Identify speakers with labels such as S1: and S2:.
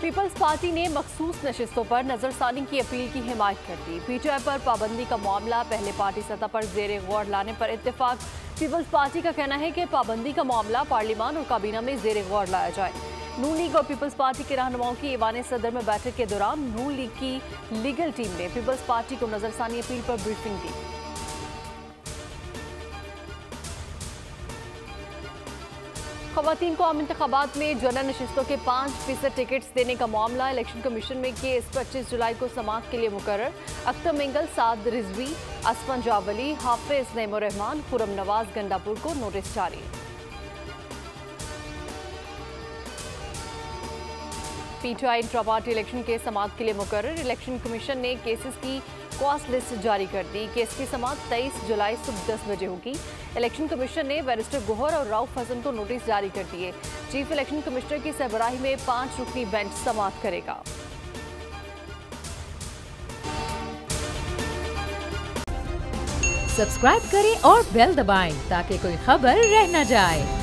S1: Peoples party ने मखसूस नशिस्तों पर नजरसानी की अपील की हिमायत कर दी। पीटीआई पर पाबंदी का मामला पहले पार्टी सतह पर जेर गौर लाने पर इत्तेफाक। पीपल्स पार्टी का कहना है कि पाबंदी का मामला पार्लियामान और काबीना में जेर गौर लाया जाए। नून लीग और पीपल्स पार्टी के रहनुमाओं की ईवान सदर में बैठक के दौरान नून लीग की लीगल टीम ने पीपल्स पार्टी को नजरसानी अपील पर ब्रीफिंग दी। खवातीन को आम इंतखाबात में जनरल नशिस्तों के 5% टिकट्स देने का मामला इलेक्शन कमीशन में केस 25 जुलाई को समाअत के लिए मुकर्रर। अख्तर मिंगल, साद रिजवी, असफन जावली, हाफिज नईमुर्रहमान, खुरम नवाज गंडापुर को नोटिस जारी। पीटीआई इंट्रा पार्टी इलेक्शन के समाअत के लिए मुकर्रर। इलेक्शन कमीशन ने केसेस की कॉस्ट लिस्ट जारी कर दी। केस की समाअत 23 जुलाई सुबह 10 बजे होगी। इलेक्शन कमीशन ने बैरिस्टर गोहर और राउफ हसन को नोटिस जारी कर दिए। चीफ इलेक्शन कमिश्नर की सरबराही में 5 रुकनी बेंच समाअत करेगा।
S2: सब्सक्राइब करें और बेल दबाएं ताकि कोई खबर रह न जाए।